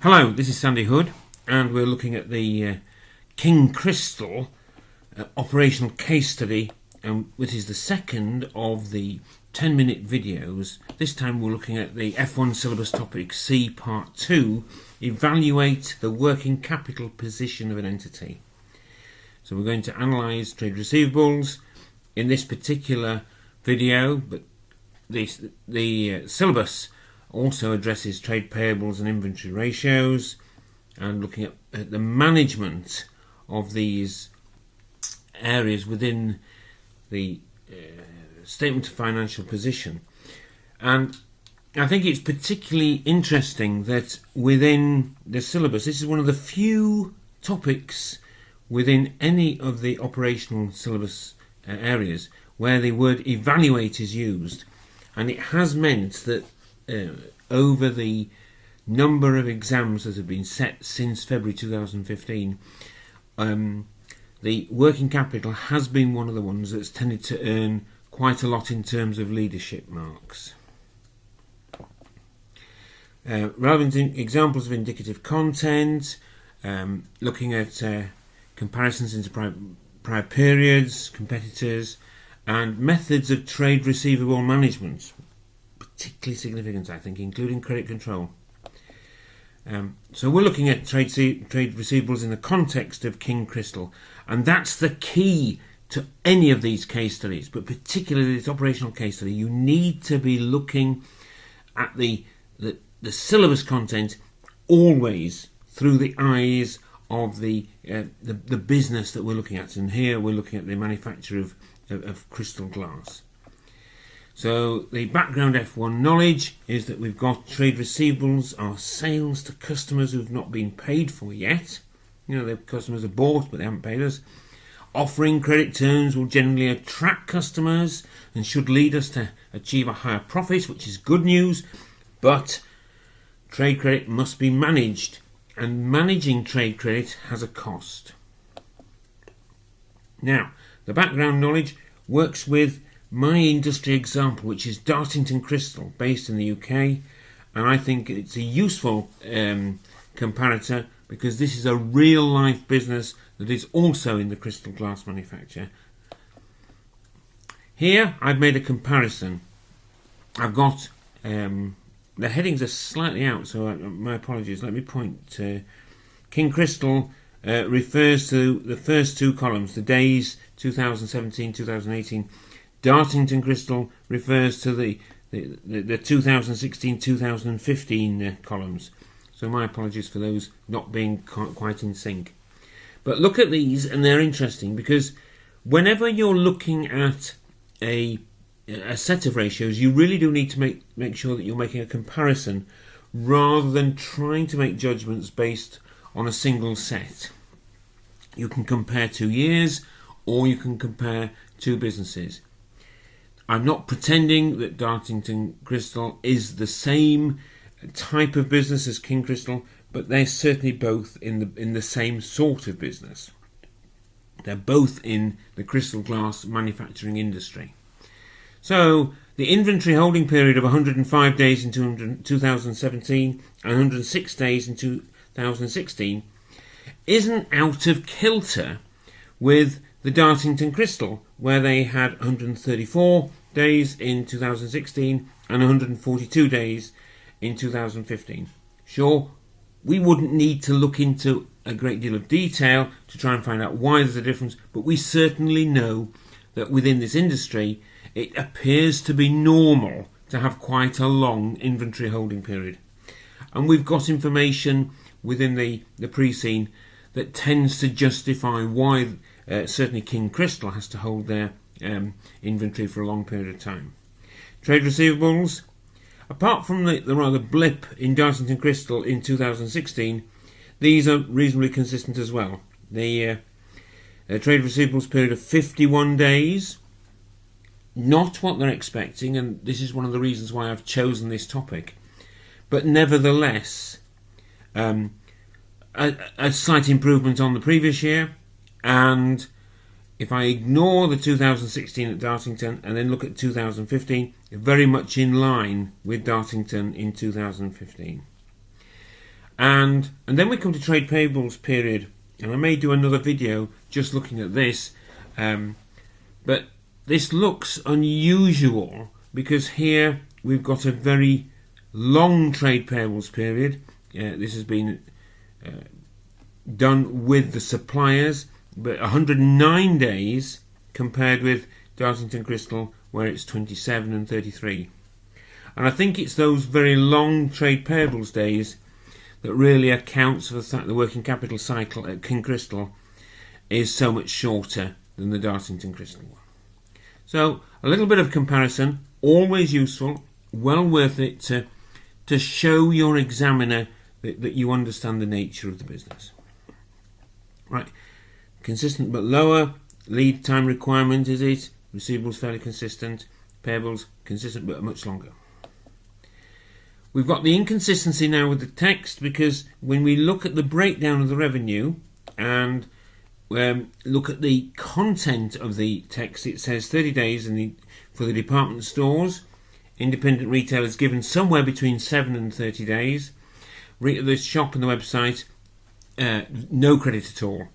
Hello, this is Sandy Hood, and we're looking at the King Crystal operational case study, which is the second of the 10-minute videos. This time we're looking at the F1 syllabus topic C Part 2, evaluate the working capital position of an entity. So we're going to analyse trade receivables in this particular video, but the syllabus also addresses trade payables and inventory ratios, and looking at the management of these areas within the statement of financial position. And I think it's particularly interesting that within the syllabus, this is one of the few topics within any of the operational syllabus areas where the word evaluate is used, and it has meant that over the number of exams that have been set since February 2015, the working capital has been one of the ones that's tended to earn quite a lot in terms of leadership marks. Relevant examples of indicative content, looking at comparisons into prior periods, competitors, and methods of trade receivable management. Particularly significant, I think, including credit control. So we're looking at trade receivables in the context of King Crystal, and that's the key to any of these case studies, but particularly this operational case study. You need to be looking at the syllabus content always through the eyes of the business that we're looking at, and here we're looking at the manufacture of crystal glass. So the background F1 knowledge is that we've got trade receivables are sales to customers who've not been paid for yet. You know, the customers are bought but they haven't paid us. Offering credit terms will generally attract customers and should lead us to achieve a higher profit, which is good news, but trade credit must be managed, and managing trade credit has a cost. Now, the background knowledge works with my industry example, which is Dartington Crystal, based in the UK, and I think it's a useful comparator because this is a real life business that is also in the crystal glass manufacture. Here I've made a comparison. I've got the headings are slightly out, so my apologies. Let me point to King Crystal refers to the first two columns, the days 2017, 2018. Dartington Crystal refers to the 2016-2015 columns. So my apologies for those not being quite in sync. But look at these, and they're interesting because whenever you're looking at a set of ratios, you really do need to make sure that you're making a comparison rather than trying to make judgments based on a single set. You can compare 2 years, or you can compare two businesses. I'm not pretending that Dartington Crystal is the same type of business as King Crystal, but they're certainly both in the same sort of business. They're both in the crystal glass manufacturing industry. So the inventory holding period of 105 days in 2017 and 106 days in 2016 isn't out of kilter with the Dartington Crystal, where they had 134 days in 2016 and 142 days in 2015. Sure, we wouldn't need to look into a great deal of detail to try and find out why there's a difference, but we certainly know that within this industry it appears to be normal to have quite a long inventory holding period. And we've got information within the pre-scene that tends to justify why certainly King Crystal has to hold their inventory for a long period of time. Trade receivables, apart from the rather blip in Dartington Crystal in 2016, these are reasonably consistent as well. The trade receivables period of 51 days, not what they're expecting, and this is one of the reasons why I've chosen this topic, but nevertheless a slight improvement on the previous year. And if I ignore the 2016 at Dartington and then look at 2015, very much in line with Dartington in 2015. And And then we come to trade payables period, and I may do another video just looking at this, but this looks unusual because here we've got a very long trade payables period. This has been done with the suppliers, but 109 days compared with Dartington Crystal where it's 27 and 33. And I think it's those very long trade payables days that really accounts for the fact the working capital cycle at King Crystal is so much shorter than the Dartington Crystal one. So a little bit of comparison, always useful, well worth it to show your examiner that you understand the nature of the business. Right, consistent but lower. Lead time requirement, is it? Receivables fairly consistent. Payables consistent but much longer. We've got the inconsistency now with the text, because when we look at the breakdown of the revenue and look at the content of the text, it says 30 days for the department stores. Independent retailers given somewhere between 7 and 30 days. The shop and the website, no credit at all.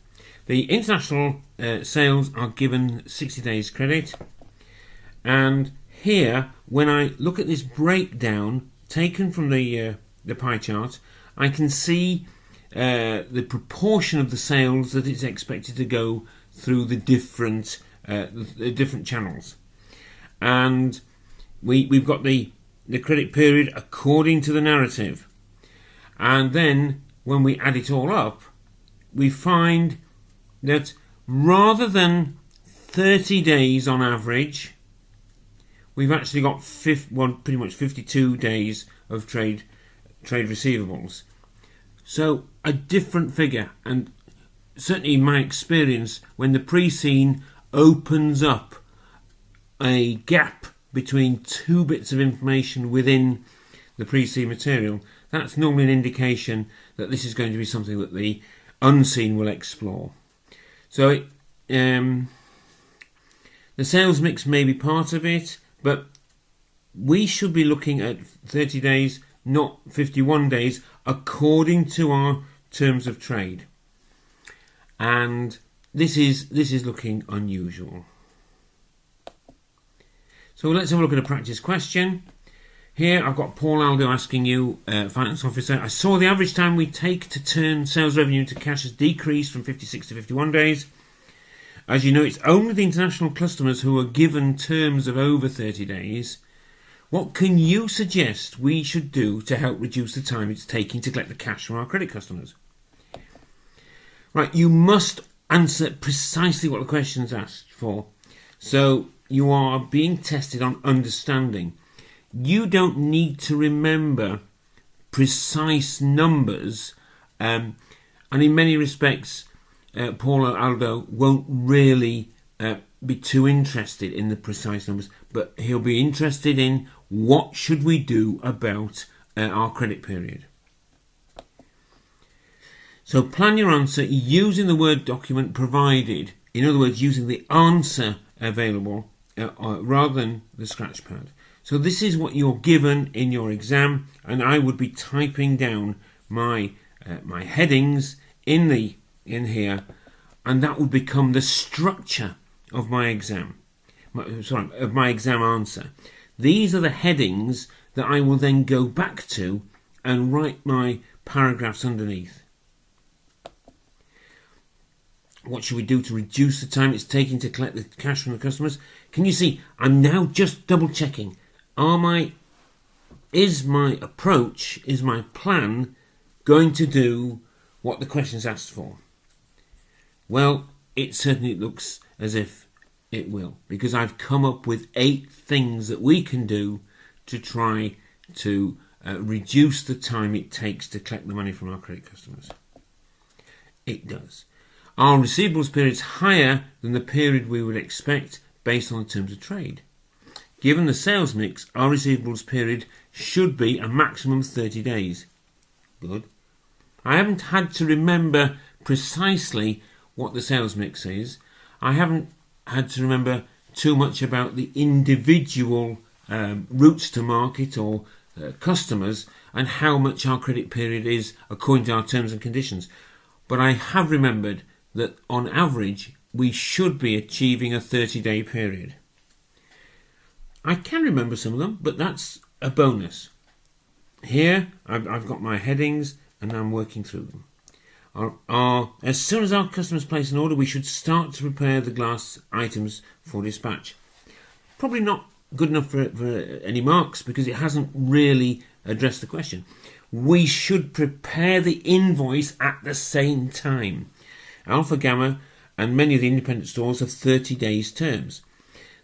The international sales are given 60 days credit. And here, when I look at this breakdown taken from the pie chart, I can see the proportion of the sales that is expected to go through the different channels. And we've got the credit period according to the narrative. And then when we add it all up, we find that rather than 30 days on average, we've actually got pretty much 52 days of trade receivables. So a different figure, and certainly in my experience, when the pre-scene opens up a gap between two bits of information within the pre-scene material, that's normally an indication that this is going to be something that the unseen will explore. So the sales mix may be part of it, but we should be looking at 30 days, not 51 days, according to our terms of trade. And this is looking unusual. So let's have a look at a practice question. Here I've got Paul Aldo asking you, Finance Officer, I saw the average time we take to turn sales revenue into cash has decreased from 56 to 51 days. As you know, it's only the international customers who are given terms of over 30 days. What can you suggest we should do to help reduce the time it's taking to collect the cash from our credit customers? Right, you must answer precisely what the question's asked for. So you are being tested on understanding. You don't need to remember precise numbers, and in many respects, Paulo Aldo won't really be too interested in the precise numbers, but he'll be interested in what should we do about our credit period. So plan your answer using the Word document provided, in other words, using the answer available rather than the scratch pad. So this is what you're given in your exam, and I would be typing down my headings in here, and that would become the structure of my exam. Of my exam answer. These are the headings that I will then go back to and write my paragraphs underneath. What should we do to reduce the time it's taking to collect the cash from the customers? Can you see? I'm now just double checking. Is my approach, is my plan going to do what the question's asked for? Well, it certainly looks as if it will, because I've come up with 8 things that we can do to try to reduce the time it takes to collect the money from our credit customers. It does. Our receivables period is higher than the period we would expect based on the terms of trade. Given the sales mix, our receivables period should be a maximum of 30 days. Good. I haven't had to remember precisely what the sales mix is. I haven't had to remember too much about the individual routes to market or customers and how much our credit period is according to our terms and conditions. But I have remembered that on average we should be achieving a 30-day period. I can remember some of them, but that's a bonus. Here I've got my headings and I'm working through them. As soon as our customers place an order, we should start to prepare the glass items for dispatch. Probably not good enough for any marks because it hasn't really addressed the question. We should prepare the invoice at the same time. Alpha, Gamma and many of the independent stores have 30 days terms.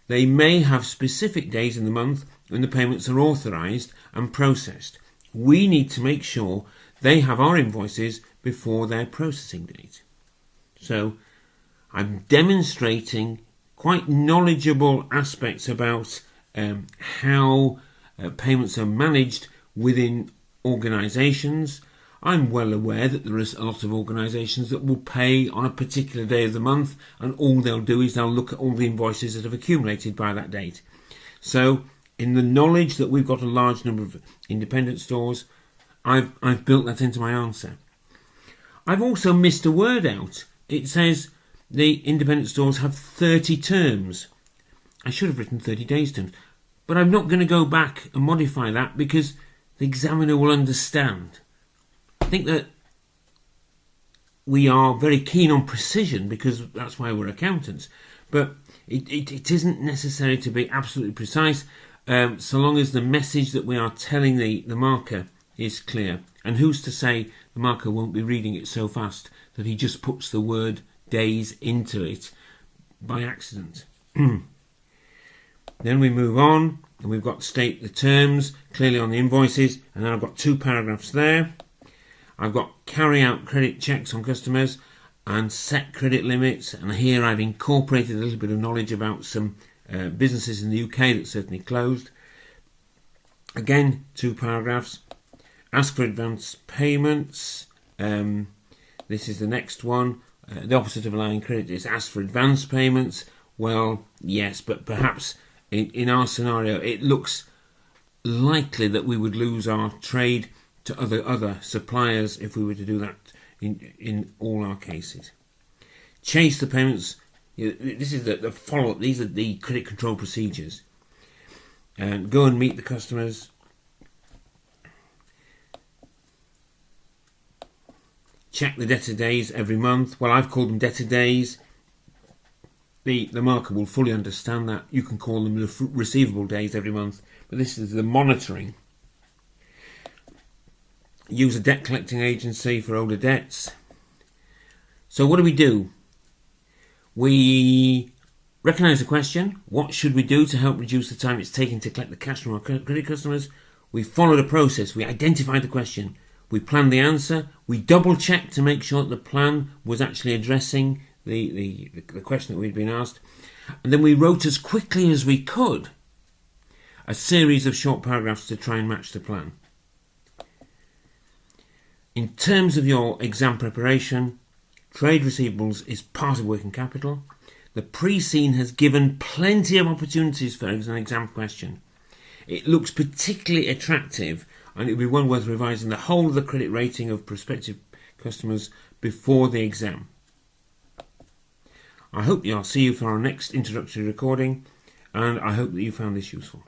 They may have specific days in the month when the payments are authorised and processed. We need to make sure they have our invoices before their processing date. So I'm demonstrating quite knowledgeable aspects about how payments are managed within organisations. I'm well aware that there is a lot of organisations that will pay on a particular day of the month, and all they'll do is they'll look at all the invoices that have accumulated by that date. So in the knowledge that we've got a large number of independent stores, I've built that into my answer. I've also missed a word out. It says the independent stores have 30 terms. I should have written 30 days terms, but I'm not going to go back and modify that because the examiner will understand. I think that we are very keen on precision because that's why we're accountants, but it isn't necessary to be absolutely precise so long as the message that we are telling the marker is clear. And who's to say the marker won't be reading it so fast that he just puts the word days into it by accident. Then we move on and we've got state the terms clearly on the invoices, and then I've got 2 paragraphs there. I've got carry out credit checks on customers and set credit limits, and here I've incorporated a little bit of knowledge about some businesses in the UK that certainly closed. Again, 2 paragraphs. Ask for advance payments. This is the next one. The opposite of allowing credit is ask for advance payments. Well, yes, but perhaps in our scenario it looks likely that we would lose our trade to other suppliers if we were to do that in all our cases. Chase the payments. This is the follow-up. These are the credit control procedures. And go and meet the customers. Check the debtor days every month. Well, I've called them debtor days. The marker will fully understand that. You can call them the receivable days every month, but this is the monitoring. Use a debt collecting agency for older debts. So what do? We recognise the question. What should we do to help reduce the time it's taking to collect the cash from our credit customers? We follow the process. We identify the question. We plan the answer. We double check to make sure that the plan was actually addressing the question that we'd been asked. And then we wrote as quickly as we could a series of short paragraphs to try and match the plan. In terms of your exam preparation, trade receivables is part of working capital. The pre-scene has given plenty of opportunities for an exam question. It looks particularly attractive, and it would be one worth revising the whole of the credit rating of prospective customers before the exam. I hope I'll see you for our next introductory recording, and I hope that you found this useful.